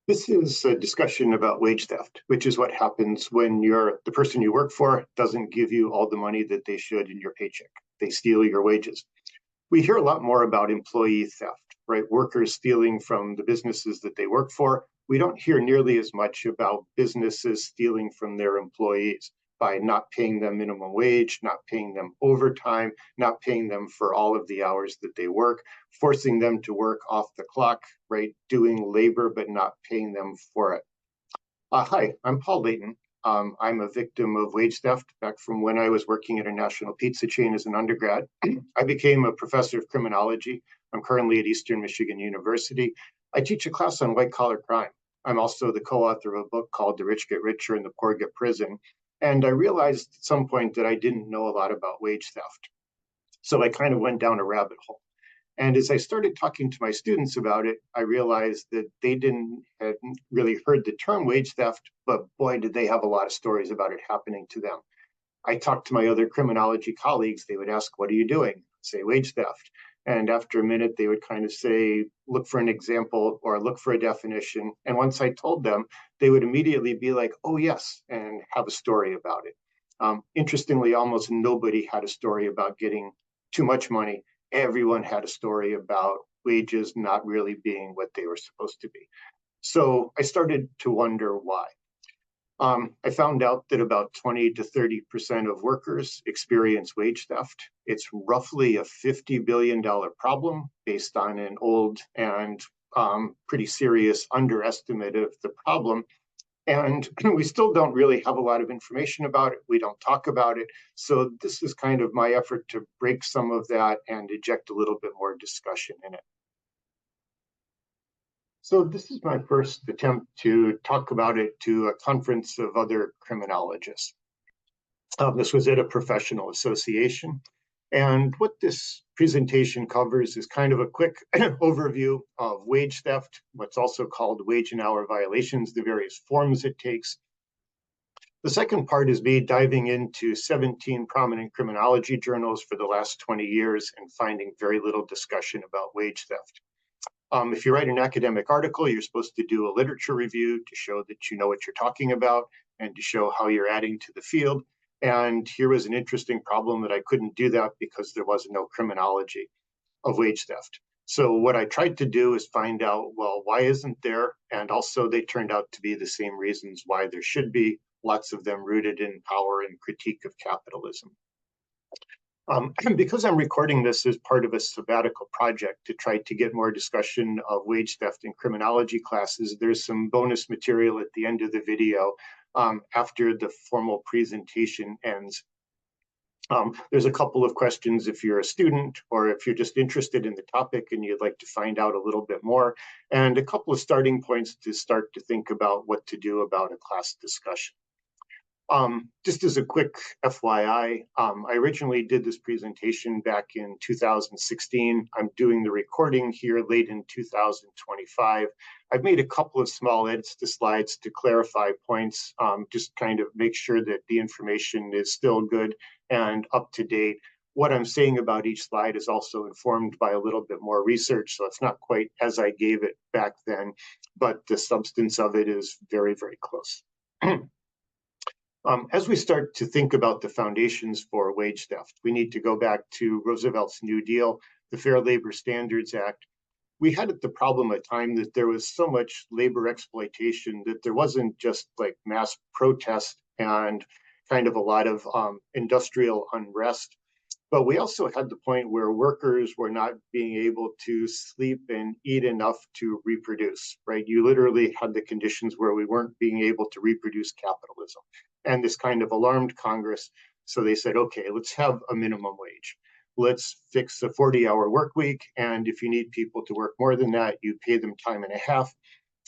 This is a discussion about wage theft, which is what happens when the person you work for doesn't give you all the money that they should in your paycheck. They steal your wages. We hear a lot more about employee theft, right? Workers stealing from the businesses that they work for. We don't hear nearly as much about businesses stealing from their employees by not paying them minimum wage, not paying them overtime, not paying them for all of the hours that they work, forcing them to work off the clock, right? Doing labor, but not paying them for it. Hi, I'm Paul Layton. I'm a victim of wage theft back from when I was working at a national pizza chain as an undergrad. I became a professor of criminology. I'm currently at Eastern Michigan University. I teach a class on white collar crime. I'm also the co-author of a book called The Rich Get Richer and the Poor Get Prison. And I realized at some point that I didn't know a lot about wage theft. So I kind of went down a rabbit hole. And as I started talking to my students about it, I realized that they hadn't really heard the term wage theft, but boy, did they have a lot of stories about it happening to them. I talked to my other criminology colleagues. They would ask, "What are you doing?" I'd say, "Wage theft." And after a minute, they would kind of say, "Look for an example or look for a definition." And once I told them, they would immediately be like, "Oh, yes," and have a story about it. Interestingly, almost nobody had a story about getting too much money. Everyone had a story about wages not really being what they were supposed to be. So I started to wonder why. I found out that about 20 to 30% of workers experience wage theft. It's roughly a $50 billion problem based on an old and pretty serious underestimate of the problem. And we still don't really have a lot of information about it. We don't talk about it. So this is kind of my effort to break some of that and inject a little bit more discussion in it. So this is my first attempt to talk about it to a conference of other criminologists. This was at a professional association. And what this presentation covers is kind of a quick overview of wage theft, what's also called wage and hour violations, the various forms it takes. The second part is me diving into 17 prominent criminology journals for the last 20 years and finding very little discussion about wage theft. If you write an academic article, you're supposed to do a literature review to show that you know what you're talking about and to show how you're adding to the field. And here was an interesting problem that I couldn't do that because there was no criminology of wage theft. So what I tried to do is find out, well, why isn't there? And also they turned out to be the same reasons why there should be, lots of them rooted in power and critique of capitalism. Because I'm recording this as part of a sabbatical project to try to get more discussion of wage theft in criminology classes, there's some bonus material at the end of the video after the formal presentation ends. There's a couple of questions if you're a student or if you're just interested in the topic and you'd like to find out a little bit more, and a couple of starting points to start to think about what to do about a class discussion. Just as a quick FYI, I originally did this presentation back in 2016. I'm doing the recording here late in 2025. I've made a couple of small edits to slides to clarify points, just kind of make sure that the information is still good and up to date. What I'm saying about each slide is also informed by a little bit more research, so it's not quite as I gave it back then, but the substance of it is very, very close. As we start to think about the foundations for wage theft, we need to go back to Roosevelt's New Deal, the Fair Labor Standards Act. We had at the problem a time that there was so much labor exploitation that there wasn't just like mass protest and kind of a lot of industrial unrest, but we also had the point where workers were not being able to sleep and eat enough to reproduce, right? You literally had the conditions where we weren't being able to reproduce capitalism. And this kind of alarmed Congress. So they said, okay, let's have a minimum wage. Let's fix a 40-hour work week. And if you need people to work more than that, you pay them time and a half.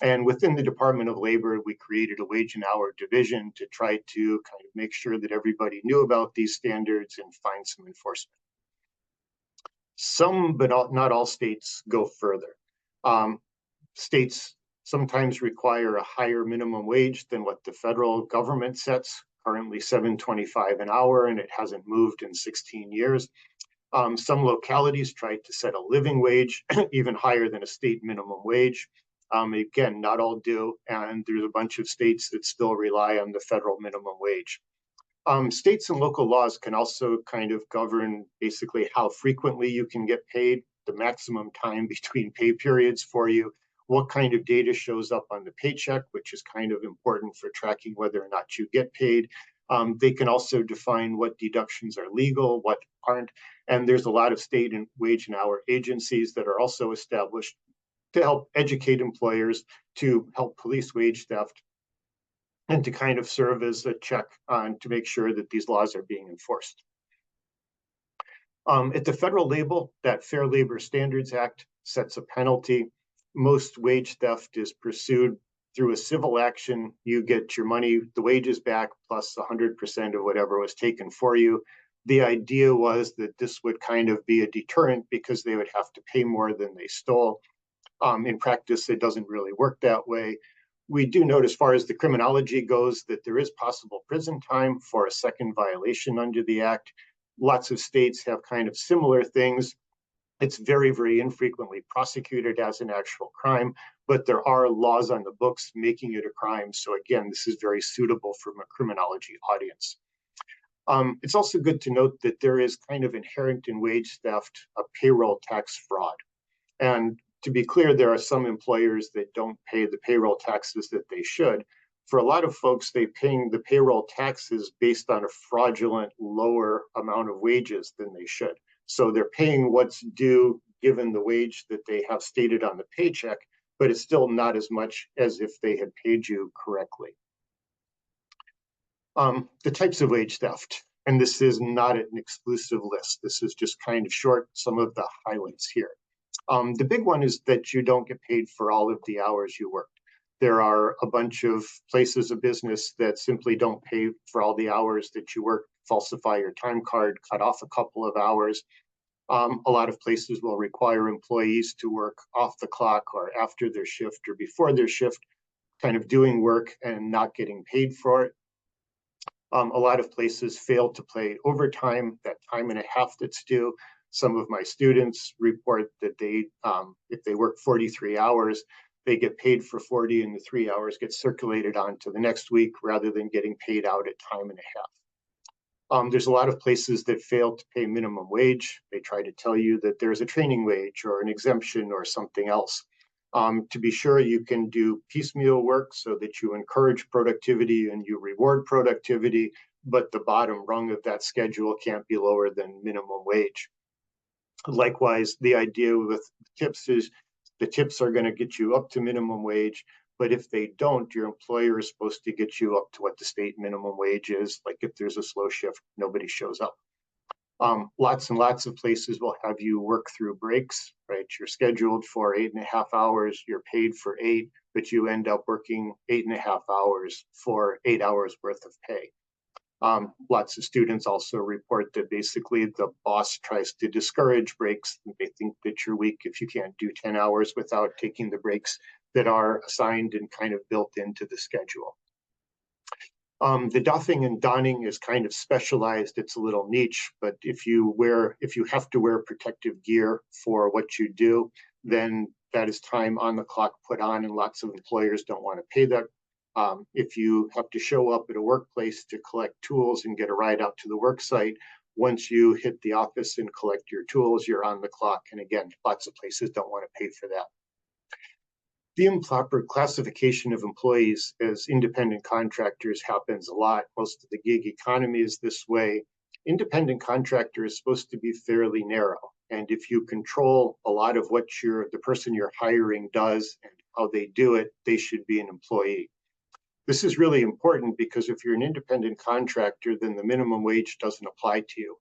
And within the Department of Labor, we created a wage and hour division to try to kind of make sure that everybody knew about these standards and find some enforcement. Some, but not all states go further. States sometimes require a higher minimum wage than what the federal government sets, currently $7.25 an hour, and it hasn't moved in 16 years. Some localities try to set a living wage even higher than a state minimum wage. Again, not all do, and there's a bunch of states that still rely on the federal minimum wage. States and local laws can also kind of govern basically how frequently you can get paid, the maximum time between pay periods for you, what kind of data shows up on the paycheck, which is kind of important for tracking whether or not you get paid. They can also define what deductions are legal, what aren't, and there's a lot of state and wage and hour agencies that are also established to help educate employers, to help police wage theft, and to kind of serve as a check on to make sure that these laws are being enforced. At the federal level, that Fair Labor Standards Act sets a penalty. Most wage theft is pursued through a civil action. You get your money, the wages back, plus 100% of whatever was taken for you. The idea was that this would kind of be a deterrent because they would have to pay more than they stole. In practice, it doesn't really work that way. We do note, as far as the criminology goes, that there is possible prison time for a second violation under the act. Lots of states have kind of similar things. It's very, very infrequently prosecuted as an actual crime, but there are laws on the books making it a crime. So again, this is very suitable from a criminology audience. It's also good to note that there is kind of inherent in wage theft a payroll tax fraud. And to be clear, there are some employers that don't pay the payroll taxes that they should. For a lot of folks, they're paying the payroll taxes based on a fraudulent lower amount of wages than they should. So they're paying what's due given the wage that they have stated on the paycheck, but it's still not as much as if they had paid you correctly. The types of wage theft, and this is not an exclusive list. This is just kind of short, some of the highlights here. The big one is that you don't get paid for all of the hours you worked. There are a bunch of places of business that simply don't pay for all the hours that you work, falsify your time card, cut off a couple of hours. A lot of places will require employees to work off the clock or after their shift or before their shift, kind of doing work and not getting paid for it. A lot of places fail to pay overtime, that time and a half that's due. Some of my students report that if they work 43 hours, they get paid for 40 and the 3 hours get circulated on to the next week rather than getting paid out at time and a half. There's a lot of places that fail to pay minimum wage. They try to tell you that there's a training wage or an exemption or something else. To be sure, you can do piecemeal work so that you encourage productivity and you reward productivity, but the bottom rung of that schedule can't be lower than minimum wage. Likewise, the idea with tips is the tips are going to get you up to minimum wage, but if they don't, your employer is supposed to get you up to what the state minimum wage is. Like if there's a slow shift, nobody shows up. Lots and lots of places will have you work through breaks, right? You're scheduled for 8.5 hours, you're paid for 8, but you end up working 8.5 hours for 8 hours worth of pay. Lots of students also report that basically the boss tries to discourage breaks. They think that you're weak if you can't do 10 hours without taking the breaks that are assigned and kind of built into the schedule. The doffing and donning is kind of specialized. It's a little niche, but if you have to wear protective gear for what you do, then that is time on the clock put on, and lots of employers don't want to pay that. If you have to show up at a workplace to collect tools and get a ride out to the work site, once you hit the office and collect your tools, you're on the clock. And again, lots of places don't want to pay for that. The improper classification of employees as independent contractors happens a lot. Most of the gig economy is this way. Independent contractor is supposed to be fairly narrow. And if you control a lot of what the person you're hiring does and how they do it, they should be an employee. This is really important because if you're an independent contractor, then the minimum wage doesn't apply to you.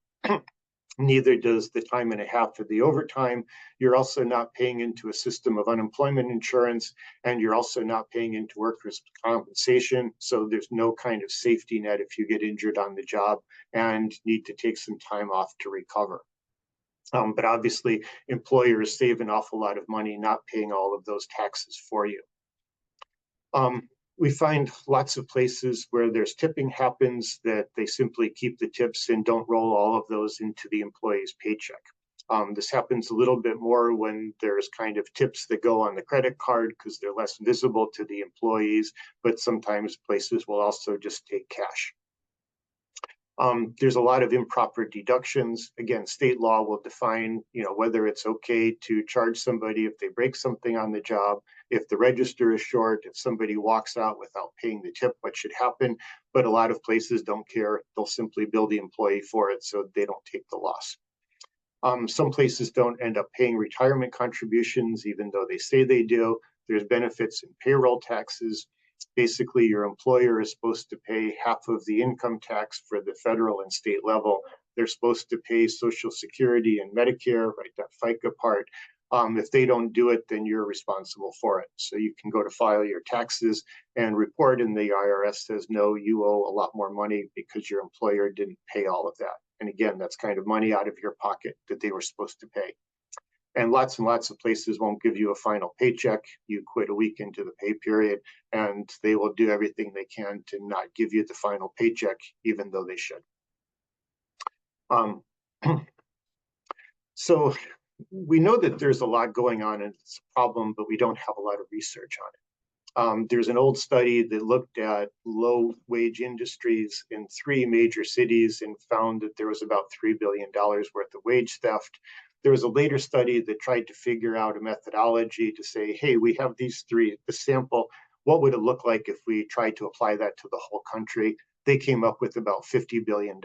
Neither does the time and a half of the overtime. You're also not paying into a system of unemployment insurance, and you're also not paying into workers' compensation. So there's no kind of safety net if you get injured on the job and need to take some time off to recover. But obviously, employers save an awful lot of money not paying all of those taxes for you. We find lots of places where there's tipping happens that they simply keep the tips and don't roll all of those into the employee's paycheck. This happens a little bit more when there's kind of tips that go on the credit card because they're less visible to the employees, but sometimes places will also just take cash. There's a lot of improper deductions. Again, state law will define, whether it's okay to charge somebody if they break something on the job, if the register is short, if somebody walks out without paying the tip, what should happen. But a lot of places don't care. They'll simply bill the employee for it so they don't take the loss. Some places don't end up paying retirement contributions, even though they say they do. There's benefits in payroll taxes. Basically, your employer is supposed to pay half of the income tax for the federal and state level. They're supposed to pay Social Security and Medicare, right, that FICA part. If they don't do it, then you're responsible for it. So you can go to file your taxes and report, and the IRS says, no, you owe a lot more money because your employer didn't pay all of that. And again, that's kind of money out of your pocket that they were supposed to pay. And lots of places won't give you a final paycheck. You quit a week into the pay period, and they will do everything they can to not give you the final paycheck, even though they should. So we know that there's a lot going on and it's a problem, but we don't have a lot of research on it. There's an old study that looked at low-wage industries in 3 major cities and found that there was about $3 billion worth of wage theft. There was a later study that tried to figure out a methodology to say, hey, we have these 3, the sample, what would it look like if we tried to apply that to the whole country? They came up with about $50 billion.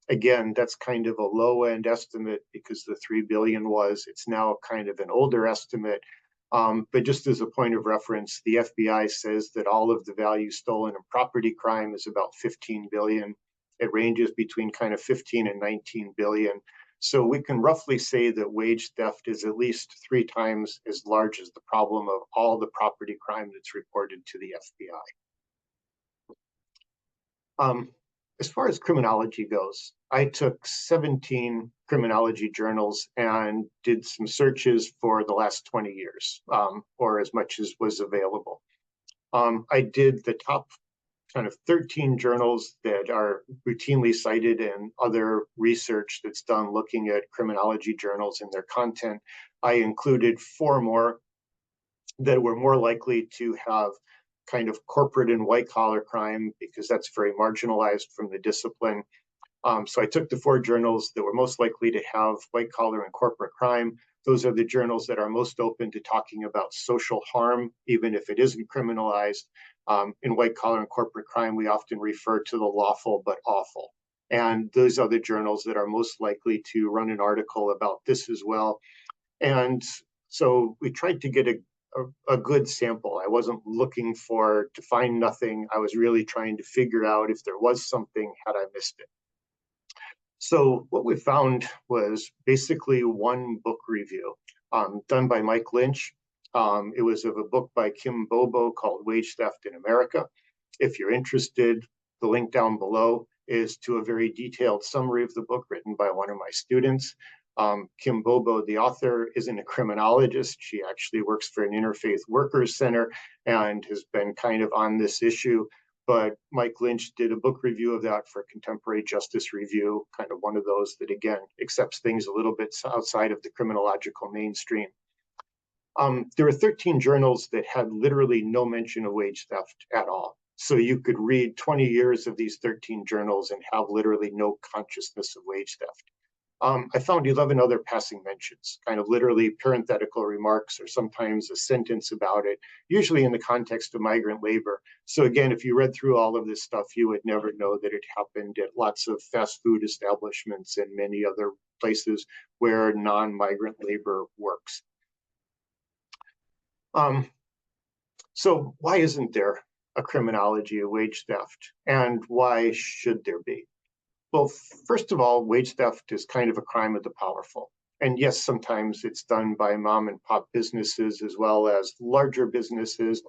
Again, that's kind of a low-end estimate because the 3 billion it's now kind of an older estimate. But just as a point of reference, the FBI says that all of the value stolen in property crime is about 15 billion. It ranges between kind of 15 and 19 billion. So we can roughly say that wage theft is at least 3 times as large as the problem of all the property crime that's reported to the FBI. As far as criminology goes, I took 17 criminology journals and did some searches for the last 20 years, or as much as was available. I did the top kind of 13 journals that are routinely cited in other research that's done looking at criminology journals and their content. I included 4 more that were more likely to have kind of corporate and white collar crime because that's very marginalized from the discipline. So I took the 4 journals that were most likely to have white collar and corporate crime. Those are the journals that are most open to talking about social harm, even if it isn't criminalized. In white collar and corporate crime, we often refer to the lawful but awful. And those are the journals that are most likely to run an article about this as well. And so we tried to get a good sample. I wasn't looking to find nothing. I was really trying to figure out if there was something, had I missed it. So what we found was basically 1 book review done by Mike Lynch. It was of a book by Kim Bobo called Wage Theft in America. If you're interested, the link down below is to a very detailed summary of the book written by one of my students. Kim Bobo, the author, isn't a criminologist. She actually works for an interfaith workers center and has been kind of on this issue. But Mike Lynch did a book review of that for Contemporary Justice Review, kind of one of those that, again, accepts things a little bit outside of the criminological mainstream. There were 13 journals that had literally no mention of wage theft at all. So you could read 20 years of these 13 journals and have literally no consciousness of wage theft. I found 11 other passing mentions, kind of literally parenthetical remarks or sometimes a sentence about it, usually in the context of migrant labor. So again, if you read through all of this stuff, you would never know that it happened at lots of fast food establishments and many other places where non-migrant labor works. So why isn't there a criminology of wage theft, and why should there be? Well, first of all, wage theft is kind of a crime of the powerful. And yes, sometimes it's done by mom and pop businesses as well as larger businesses.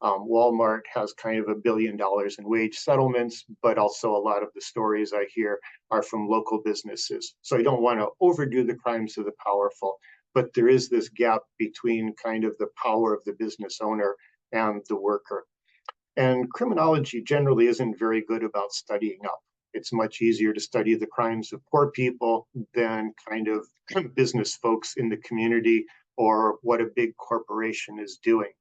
Walmart has kind of $1 billion in wage settlements, but also a lot of the stories I hear are from local businesses. So I don't want to overdo the crimes of the powerful, but there is this gap between kind of the power of the business owner and the worker. And criminology generally isn't very good about studying up It's much easier to study the crimes of poor people than kind of business folks in the community or what a big corporation is doing.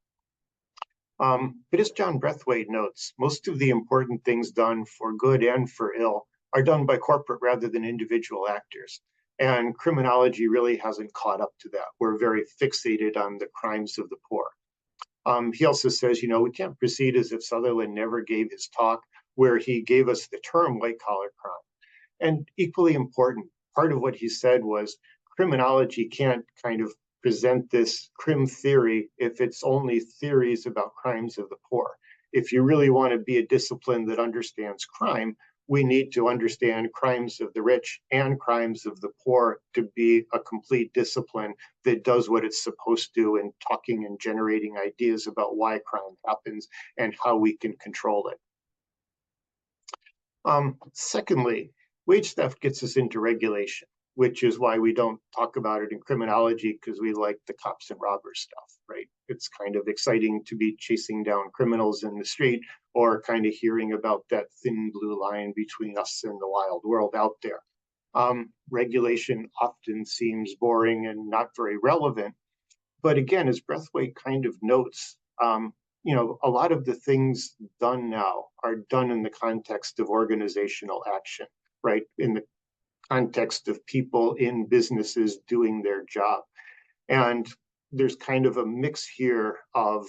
But as John Breathwaite notes, most of the important things done for good and for ill are done by corporate rather than individual actors. And criminology really hasn't caught up to that. We're very fixated on the crimes of the poor. He also says, we can't proceed as if Sutherland never gave his talk where he gave us the term white collar crime. And equally important, part of what he said was criminology can't kind of present this crim theory if it's only theories about crimes of the poor. If you really want to be a discipline that understands crime, we need to understand crimes of the rich and crimes of the poor to be a complete discipline that does what it's supposed to in talking and generating ideas about why crime happens and how we can control it. Secondly, wage theft gets us into regulation, which is why we don't talk about it in criminology, because we like the cops and robbers stuff, right? It's kind of exciting to be chasing down criminals in the street or kind of hearing about that thin blue line between us and the wild world out there. Regulation often seems boring and not very relevant. But again, as Breathwaite kind of notes, a lot of the things done now are done in the context of organizational action, right? In the context of people in businesses doing their job. And there's kind of a mix here of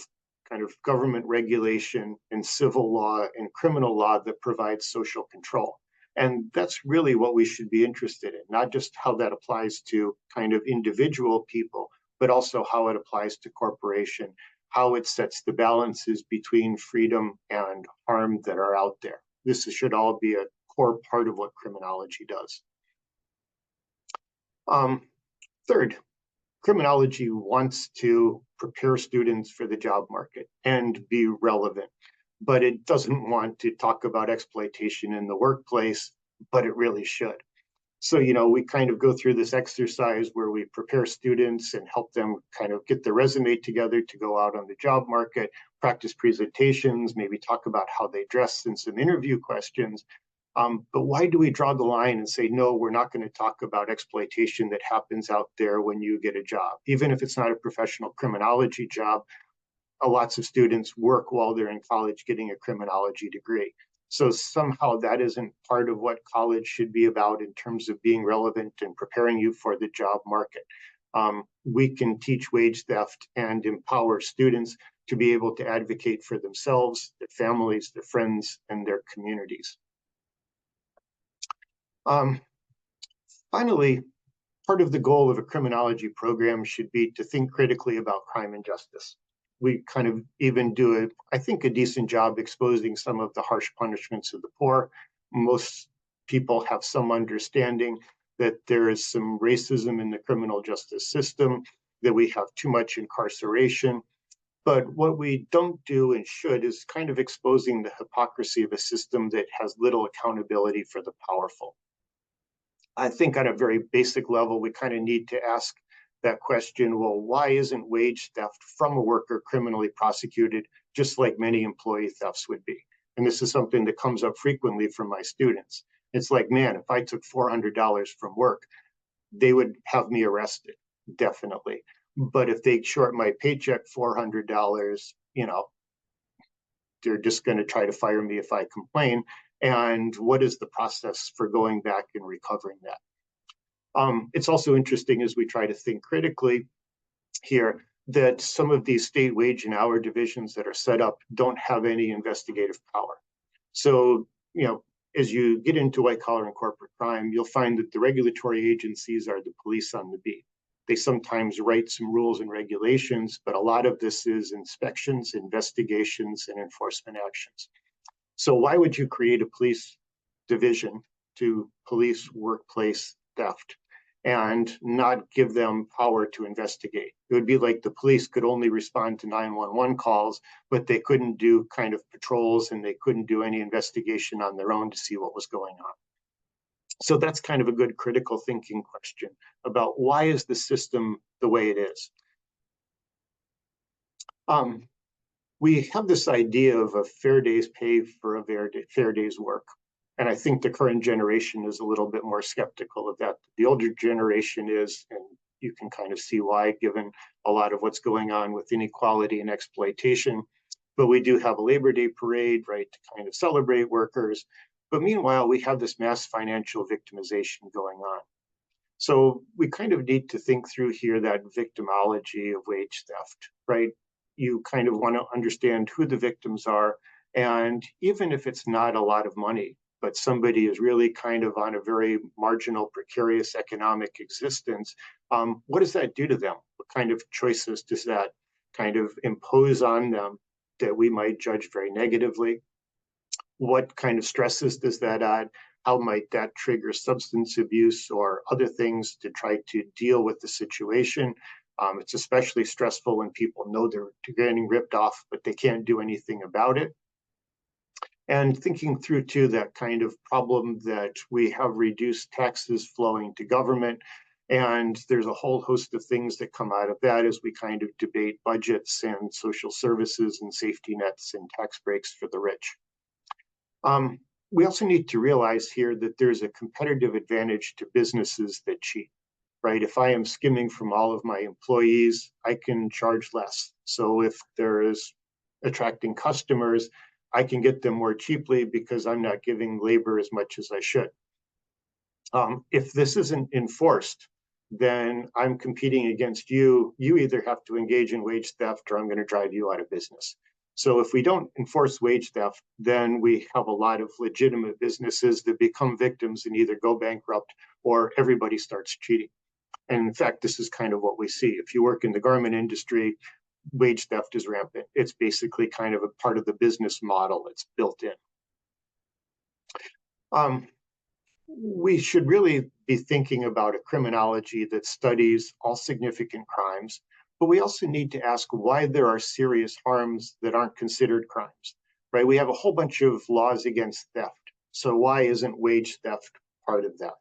kind of government regulation and civil law and criminal law that provides social control. And that's really what we should be interested in, not just how that applies to kind of individual people, but also how it applies to corporation, how it sets the balances between freedom and harm that are out there. This should all be a core part of what criminology does. Third, criminology wants to prepare students for the job market and be relevant, but it doesn't want to talk about exploitation in the workplace, but it really should. So, we kind of go through this exercise where we prepare students and help them kind of get their resume together to go out on the job market, practice presentations, maybe talk about how they dress in some interview questions. But why do we draw the line and say, no, we're not going to talk about exploitation that happens out there when you get a job? Even if it's not a professional criminology job, lots of students work while they're in college getting a criminology degree. So somehow that isn't part of what college should be about in terms of being relevant and preparing you for the job market. We can teach wage theft and empower students to be able to advocate for themselves, their families, their friends, and their communities. Finally, part of the goal of a criminology program should be to think critically about crime and justice. We kind of even do, I think, a decent job exposing some of the harsh punishments of the poor. Most people have some understanding that there is some racism in the criminal justice system, that we have too much incarceration. But what we don't do and should is kind of exposing the hypocrisy of a system that has little accountability for the powerful. I think on a very basic level, we kind of need to ask that question, well, why isn't wage theft from a worker criminally prosecuted, just like many employee thefts would be? And this is something that comes up frequently from my students. It's like, man, if I took $400 from work, they would have me arrested, definitely. But if they short my paycheck $400, they're just going to try to fire me if I complain. And what is the process for going back and recovering that? It's also interesting as we try to think critically here that some of these state wage and hour divisions that are set up don't have any investigative power. So, as you get into white collar and corporate crime, you'll find that the regulatory agencies are the police on the beat. They sometimes write some rules and regulations, but a lot of this is inspections, investigations, and enforcement actions. So why would you create a police division to police workplace theft and not give them power to investigate? It would be like the police could only respond to 911 calls, but they couldn't do kind of patrols and they couldn't do any investigation on their own to see what was going on. So that's kind of a good critical thinking question about why is the system the way it is. We have this idea of a fair day's pay for a fair day's work. And I think the current generation is a little bit more skeptical of that. The older generation is, and you can kind of see why, given a lot of what's going on with inequality and exploitation. But we do have a Labor Day parade, right, to kind of celebrate workers. But meanwhile, we have this mass financial victimization going on. So we kind of need to think through here that victimology of wage theft, right? You kind of want to understand who the victims are. And even if it's not a lot of money, but somebody is really kind of on a very marginal, precarious economic existence, what does that do to them? What kind of choices does that kind of impose on them that we might judge very negatively? What kind of stresses does that add? How might that trigger substance abuse or other things to try to deal with the situation? It's especially stressful when people know they're getting ripped off, but they can't do anything about it. And thinking through too that kind of problem that we have reduced taxes flowing to government, and there's a whole host of things that come out of that as we kind of debate budgets and social services and safety nets and tax breaks for the rich. We also need to realize here that there's a competitive advantage to businesses that cheat, right? If I am skimming from all of my employees, I can charge less. So if there is attracting customers, I can get them more cheaply because I'm not giving labor as much as I should. If this isn't enforced, then I'm competing against you. You either have to engage in wage theft or I'm going to drive you out of business. So if we don't enforce wage theft, then we have a lot of legitimate businesses that become victims and either go bankrupt or everybody starts cheating. And in fact, this is kind of what we see. If you work in the garment industry, wage theft is rampant. It's basically kind of a part of the business model. It's built in. We should really be thinking about a criminology that studies all significant crimes, but we also need to ask why there are serious harms that aren't considered crimes, right? We have a whole bunch of laws against theft. So why isn't wage theft part of that?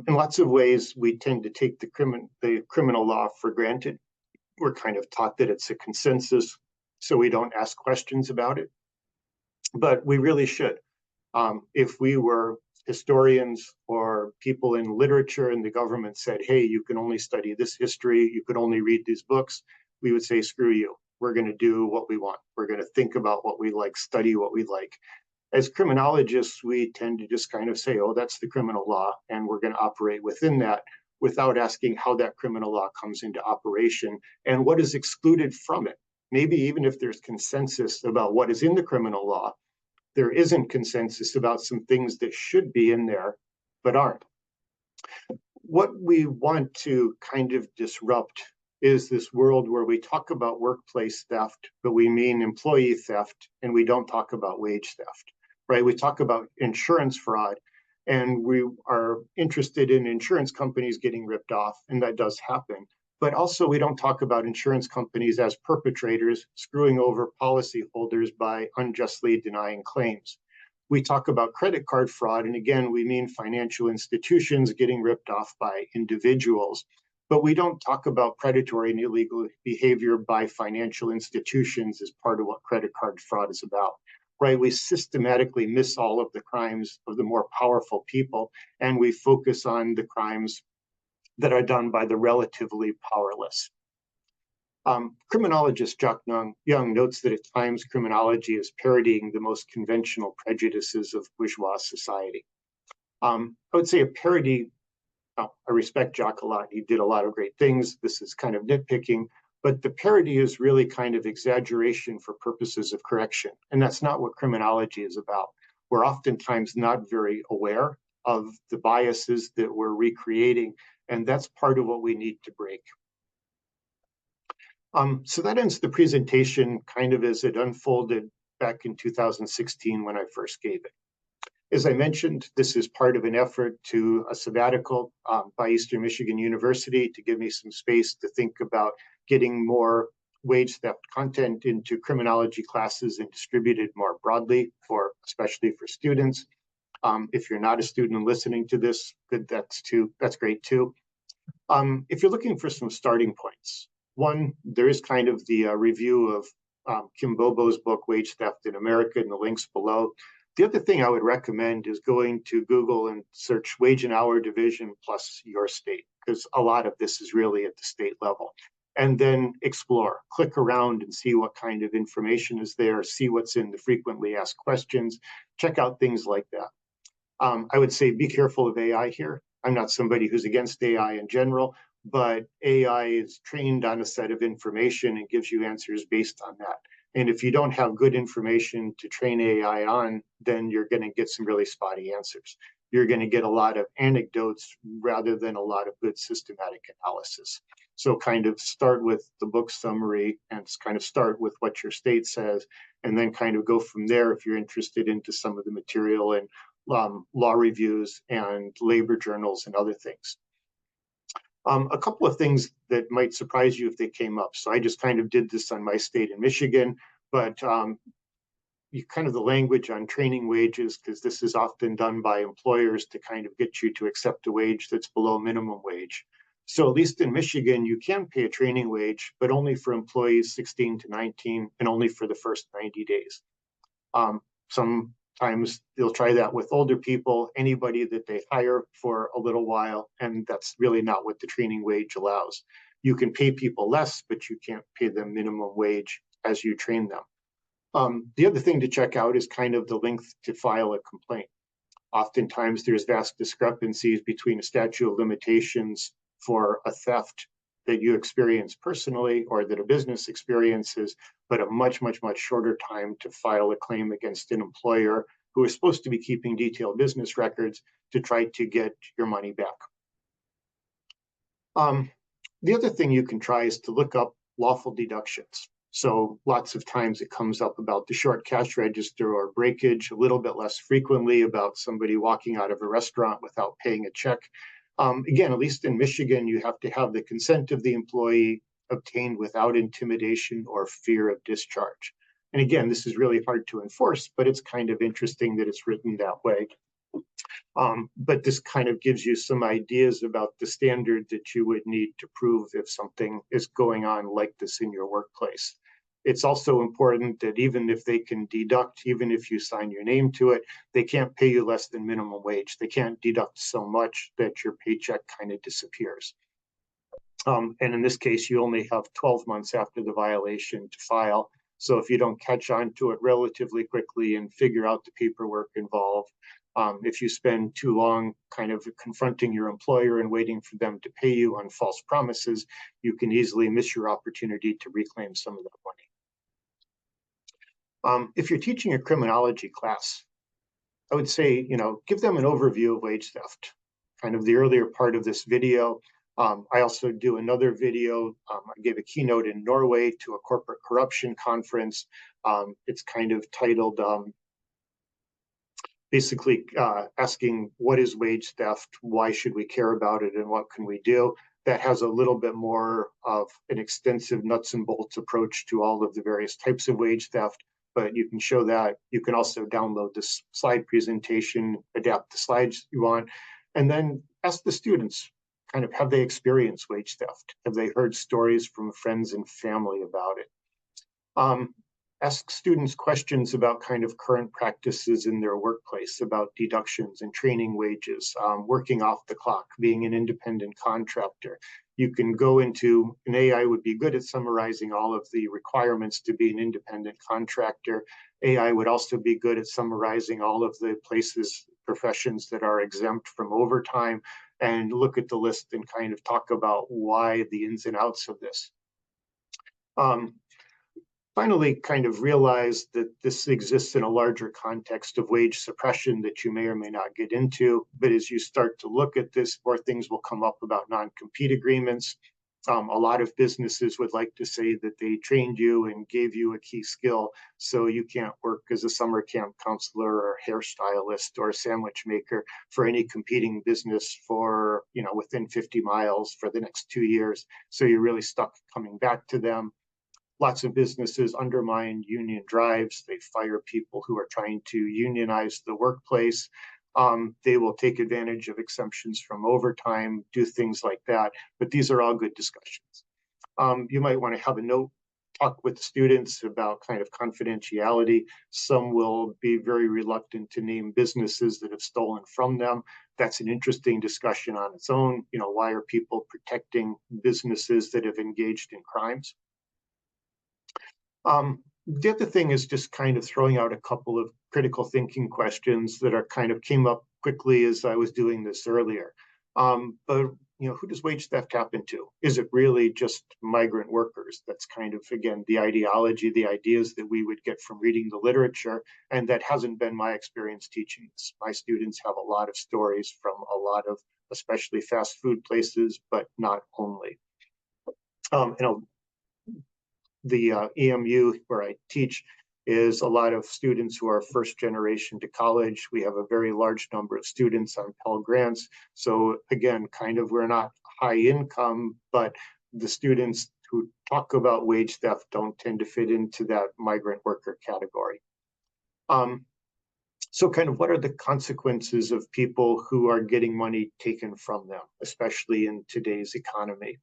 In lots of ways, we tend to take the criminal law for granted. We're kind of taught that it's a consensus, so we don't ask questions about it. But we really should. If we were historians or people in literature and the government said, hey, you can only study this history, you can only read these books, we would say, screw you. We're going to do what we want. We're going to think about what we like, study what we like. As criminologists, we tend to just kind of say, oh, that's the criminal law, and we're going to operate within that without asking how that criminal law comes into operation and what is excluded from it. Maybe even if there's consensus about what is in the criminal law, there isn't consensus about some things that should be in there, but aren't. What we want to kind of disrupt is this world where we talk about workplace theft, but we mean employee theft, and we don't talk about wage theft, right? We talk about insurance fraud, and we are interested in insurance companies getting ripped off, and that does happen. But also we don't talk about insurance companies as perpetrators screwing over policyholders by unjustly denying claims. We talk about credit card fraud, and again, we mean financial institutions getting ripped off by individuals. But we don't talk about predatory and illegal behavior by financial institutions as part of what credit card fraud is about, right? We systematically miss all of the crimes of the more powerful people, and we focus on the crimes that are done by the relatively powerless. Criminologist Jack Young notes that at times criminology is parodying the most conventional prejudices of bourgeois society. I would say a parody, I respect Jack a lot. He did a lot of great things. This is kind of nitpicking, but the parody is really kind of exaggeration for purposes of correction. And that's not what criminology is about. We're oftentimes not very aware of the biases that we're recreating, and that's part of what we need to break. So that ends the presentation kind of as it unfolded back in 2016 when I first gave it. As I mentioned, this is part of an effort to a sabbatical by Eastern Michigan University to give me some space to think about getting more wage theft content into criminology classes and distributed more broadly, especially for students. If you're not a student listening to this, that's great too. If you're looking for some starting points, one, there is kind of the review of Kim Bobo's book, Wage Theft in America, in the links below. The other thing I would recommend is going to Google and search wage and hour division plus your state, because a lot of this is really at the state level. And then explore, click around and see what kind of information is there, see what's in the frequently asked questions, check out things like that. I would say be careful of AI here. I'm not somebody who's against AI in general, but AI is trained on a set of information and gives you answers based on that. And if you don't have good information to train AI on, then you're going to get some really spotty answers. You're going to get a lot of anecdotes rather than a lot of good systematic analysis. So kind of start with the book summary and kind of start with what your state says, and then kind of go from there if you're interested into some of the material and law reviews and labor journals and other things. A couple of things that might surprise you if they came up. So I just kind of did this on my state in Michigan, but you kind of the language on training wages, because this is often done by employers to kind of get you to accept a wage that's below minimum wage. So at least in Michigan, you can pay a training wage, but only for employees 16 to 19 and only for the first 90 days. Sometimes they'll try that with older people, anybody that they hire for a little while, and that's really not what the training wage allows. You can pay people less, but you can't pay them minimum wage as you train them. The other thing to check out is kind of the length to file a complaint. Oftentimes there's vast discrepancies between a statute of limitations for a theft that you experience personally or that a business experiences, but a much, much, much shorter time to file a claim against an employer who is supposed to be keeping detailed business records to try to get your money back. The other thing you can try is to look up lawful deductions. So lots of times it comes up about the short cash register or breakage, a little bit less frequently about somebody walking out of a restaurant without paying a check. Again, at least in Michigan, you have to have the consent of the employee obtained without intimidation or fear of discharge. And again, this is really hard to enforce, but it's kind of interesting that it's written that way. But this kind of gives you some ideas about the standard that you would need to prove if something is going on like this in your workplace. It's also important that even if they can deduct, even if you sign your name to it, they can't pay you less than minimum wage. They can't deduct so much that your paycheck kind of disappears. And in this case, you only have 12 months after the violation to file. So if you don't catch on to it relatively quickly and figure out the paperwork involved, if you spend too long kind of confronting your employer and waiting for them to pay you on false promises, you can easily miss your opportunity to reclaim some of that money. If you're teaching a criminology class, I would say, give them an overview of wage theft, kind of the earlier part of this video. I also do another video. I gave a keynote in Norway to a corporate corruption conference. It's kind of titled, basically asking what is wage theft, why should we care about it, and what can we do? That has a little bit more of an extensive nuts and bolts approach to all of the various types of wage theft, but you can show that. You can also download this slide presentation, adapt the slides you want, and then ask the students, kind of, have they experienced wage theft? Have they heard stories from friends and family about it? Ask students questions about kind of current practices in their workplace, about deductions and training wages, working off the clock, being an independent contractor. You can go into, an AI would be good at summarizing all of the requirements to be an independent contractor. AI would also be good at summarizing all of the places, professions that are exempt from overtime, and look at the list and kind of talk about why, the ins and outs of this. Finally, kind of realize that this exists in a larger context of wage suppression that you may or may not get into. But as you start to look at this, more things will come up about non-compete agreements. A lot of businesses would like to say that they trained you and gave you a key skill, so you can't work as a summer camp counselor or hairstylist or a sandwich maker for any competing business for, within 50 miles for the next 2 years. So you're really stuck coming back to them. Lots of businesses undermine union drives. They fire people who are trying to unionize the workplace. They will take advantage of exemptions from overtime, do things like that. But these are all good discussions. You might want to have a note talk with students about kind of confidentiality. Some will be very reluctant to name businesses that have stolen from them. That's an interesting discussion on its own. Why are people protecting businesses that have engaged in crimes? The other thing is just kind of throwing out a couple of critical thinking questions that are kind of came up quickly as I was doing this earlier. But who does wage theft happen to? Is it really just migrant workers? That's kind of, again, the ideology, the ideas that we would get from reading the literature, and that hasn't been my experience teaching this. My students have a lot of stories from a lot of, especially fast food places, but not only. The EMU where I teach is a lot of students who are first generation to college. We have a very large number of students on Pell Grants. So again, kind of we're not high income, but the students who talk about wage theft don't tend to fit into that migrant worker category. So kind of what are the consequences of people who are getting money taken from them, especially in today's economy?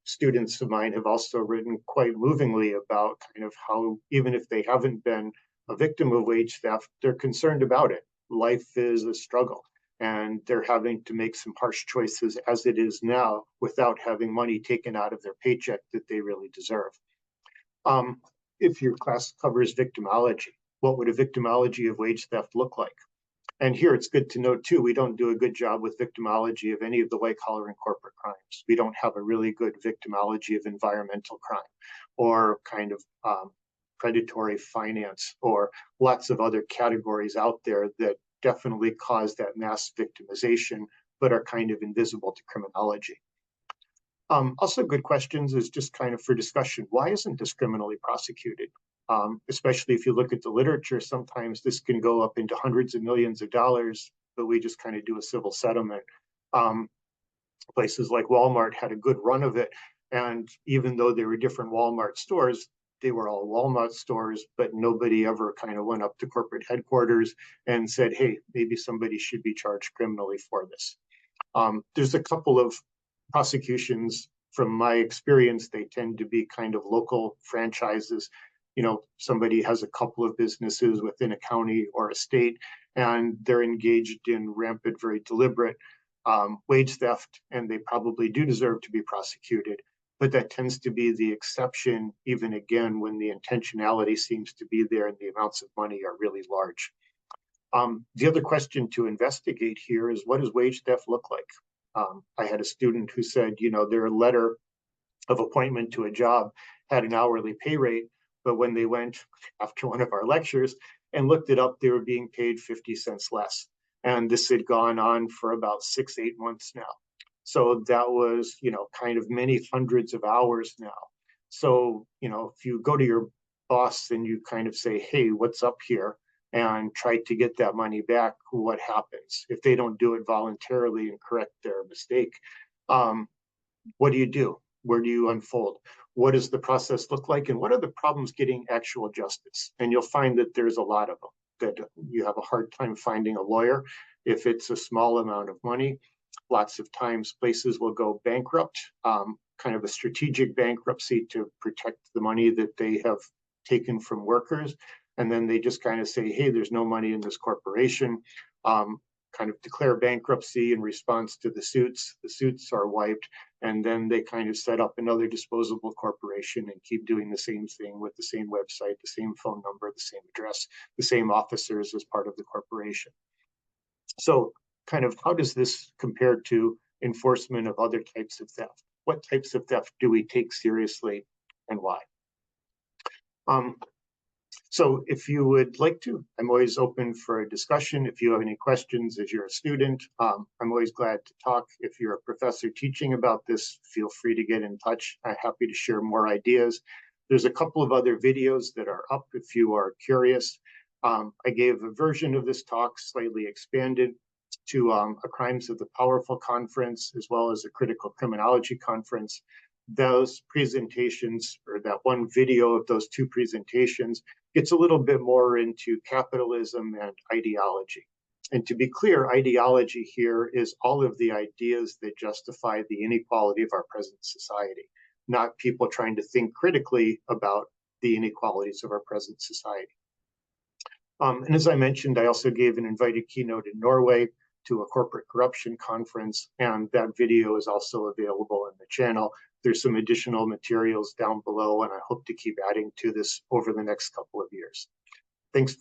Students of mine have also written quite movingly about kind of how, even if they haven't been a victim of wage theft, they're concerned about it. Life is a struggle, and they're having to make some harsh choices as it is now without having money taken out of their paycheck that they really deserve. If your class covers victimology, what would a victimology of wage theft look like? And here it's good to note too, we don't do a good job with victimology of any of the white collar and corporate crimes. We don't have a really good victimology of environmental crime or kind of predatory finance or lots of other categories out there that definitely cause that mass victimization, but are kind of invisible to criminology. Also good questions is just kind of for discussion. Why isn't this criminally prosecuted? Especially if you look at the literature, sometimes this can go up into hundreds of millions of dollars, but we just kind of do a civil settlement. Places like Walmart had a good run of it. And even though there were different Walmart stores, they were all Walmart stores, but nobody ever kind of went up to corporate headquarters and said, hey, maybe somebody should be charged criminally for this. There's a couple of prosecutions from my experience. They tend to be kind of local franchises. Somebody has a couple of businesses within a county or a state, and they're engaged in rampant, very deliberate wage theft, and they probably do deserve to be prosecuted. But that tends to be the exception, even again, when the intentionality seems to be there and the amounts of money are really large. The other question to investigate here is, what does wage theft look like? I had a student who said, their letter of appointment to a job had an hourly pay rate, but when they went after one of our lectures and looked it up, they were being paid 50 cents less. And this had gone on for about 6-8 months now. So that was, kind of many hundreds of hours now. So, if you go to your boss and you kind of say, hey, what's up here? And try to get that money back, what happens? If they don't do it voluntarily and correct their mistake, what do you do? Where do you unfold? What does the process look like? And what are the problems getting actual justice? And you'll find that there's a lot of them, that you have a hard time finding a lawyer if it's a small amount of money. Lots of times places will go bankrupt, kind of a strategic bankruptcy to protect the money that they have taken from workers. And then they just kind of say, hey, there's no money in this corporation, kind of declare bankruptcy in response to the suits. The suits are wiped, and then they kind of set up another disposable corporation and keep doing the same thing with the same website, the same phone number, the same address, the same officers as part of the corporation. So kind of how does this compare to enforcement of other types of theft? What types of theft do we take seriously and why? So if you would like to, I'm always open for a discussion. If you have any questions as you're a student, I'm always glad to talk. If you're a professor teaching about this, feel free to get in touch. I'm happy to share more ideas. There's a couple of other videos that are up if you are curious. I gave a version of this talk slightly expanded to a Crimes of the Powerful conference, as well as a critical criminology conference. Those presentations, or that one video of those two presentations, gets a little bit more into capitalism and ideology. And to be clear, ideology here is all of the ideas that justify the inequality of our present society. not people trying to think critically about the inequalities of our present society. And as I mentioned, I also gave an invited keynote in Norway to a corporate corruption conference, and that video is also available on the channel. There's some additional materials down below, and I hope to keep adding to this over the next couple of years. Thanks for